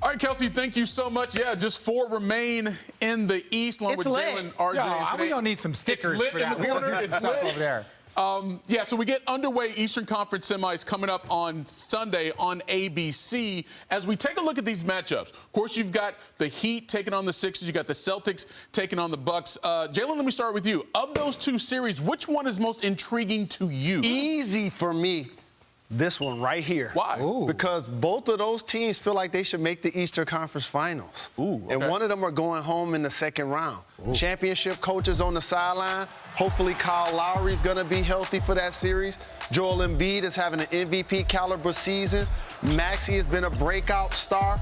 All right, Kelsey, thank you so much. Yeah, just 4 remain in the East, along with Jalen, RJ, and We're going to need some stickers for that. In the corner. It's lit over there. Yeah, so we get underway Eastern Conference semis coming up on Sunday on ABC. As we take a look at these matchups, of course, you've got the Heat taking on the Sixers. You got the Celtics taking on the Bucks. Jalen, let me start with you. Of those 2 series, which one is most intriguing to you? Easy for me. This one right here. Why? Ooh. Because both of those teams feel like they should make the Eastern Conference Finals. Ooh, okay. And one of them are going home in the second round. Ooh. Championship coaches on the sideline. Hopefully Kyle Lowry's going to be healthy for that series. Joel Embiid is having an MVP caliber season. Maxey has been a breakout star.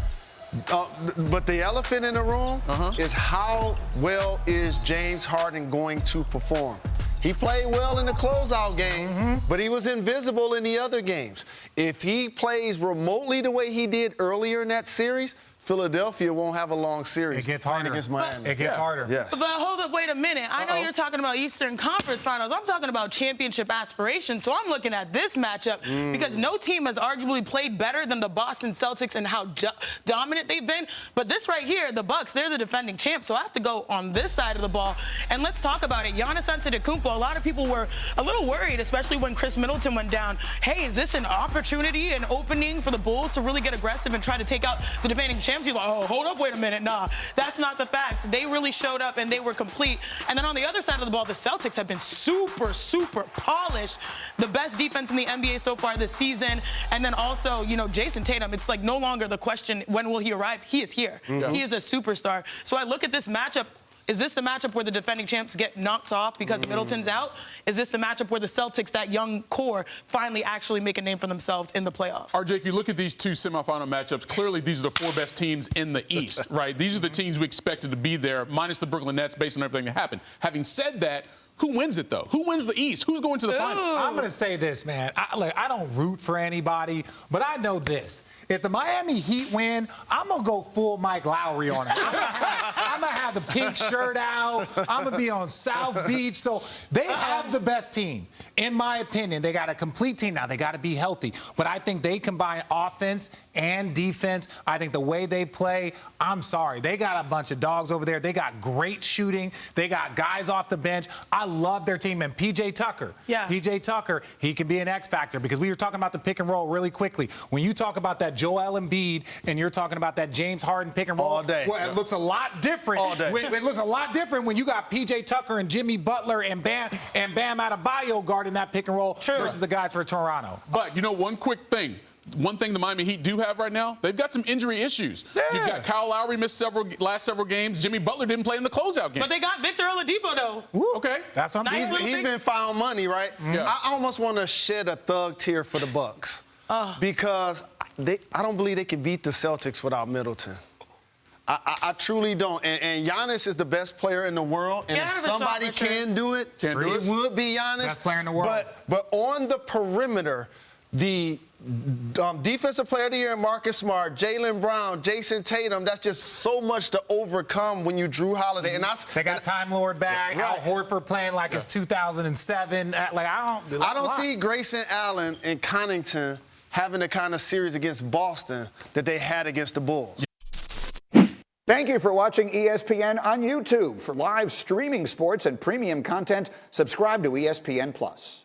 But the elephant in the room is how well is James Harden going to perform? He played well in the closeout game, but he was invisible in the other games. If he plays remotely the way he did earlier in that series, Philadelphia won't have a long series. It gets harder. Against Miami. It gets harder. Yes. But hold up, wait a minute. I know you're talking about Eastern Conference Finals. I'm talking about championship aspirations. So I'm looking at this matchup because no team has arguably played better than the Boston Celtics and how dominant they've been. But this right here, the Bucks, they're the defending champs. So I have to go on this side of the ball. And let's talk about it. Giannis Antetokounmpo, a lot of people were a little worried, especially when Chris Middleton went down. Hey, is this an opportunity, an opening for the Bulls to really get aggressive and try to take out the defending champs? He's like, oh, hold up, wait a minute. Nah, that's not the fact. They really showed up and they were complete. And then on the other side of the ball, the Celtics have been super, super polished. The best defense in the NBA so far this season. And then also, you know, Jason Tatum, it's like no longer the question, when will he arrive? He is here. He is a superstar. So I look at this matchup. Is this the matchup where the defending champs get knocked off because Middleton's out? Is this the matchup where the Celtics, that young core, finally actually make a name for themselves in the playoffs? RJ, if you look at these 2 semifinal matchups, clearly these are the 4 best teams in the East, right? These are the teams we expected to be there, minus the Brooklyn Nets, based on everything that happened. Having said that, who wins it, though? Who wins the East? Who's going to the finals? I'm going to say this, man. I don't root for anybody, but I know this. If the Miami Heat win, I'm going to go full Mike Lowry on it. I'm going to have the pink shirt out. I'm going to be on South Beach. So they have the best team, in my opinion. They got a complete team. Now, they got to be healthy. But I think they combine offense and defense. I think the way they play, I'm sorry. They got a bunch of dogs over there. They got great shooting. They got guys off the bench. I love their team. And P.J. Tucker. Yeah. P.J. Tucker, he can be an X factor because we were talking about the pick and roll really quickly. When you talk about that Joel Embiid and you're talking about that James Harden pick and roll, all day. Well, it looks a lot different. All day. It looks a lot different when you got P.J. Tucker and Jimmy Butler and Bam Adebayo guarding that pick and roll versus the guys for Toronto. But, you know, one quick thing. One thing the Miami Heat do have right now, they've got some injury issues. Yeah. You've got Kyle Lowry missed last several games. Jimmy Butler didn't play in the closeout game. But they got Victor Oladipo, though. Woo. Okay. That's what I'm saying. He's been found money, right? Yeah. I almost want to shed a thug tear for the Bucks because I don't believe they can beat the Celtics without Middleton. I truly don't. And Giannis is the best player in the world. And if somebody can do it, it would be Giannis. Best player in the world. But on the perimeter, the defensive player of the year, Marcus Smart, Jalen Brown, Jason Tatum, that's just so much to overcome when you Drew Holiday. And they got Time Lord back. Al Horford playing like it's 2007. I don't see Grayson Allen and Connington having the kind of series against Boston that they had against the Bulls. Thank you for watching ESPN on YouTube. For live streaming sports and premium content, subscribe to ESPN+.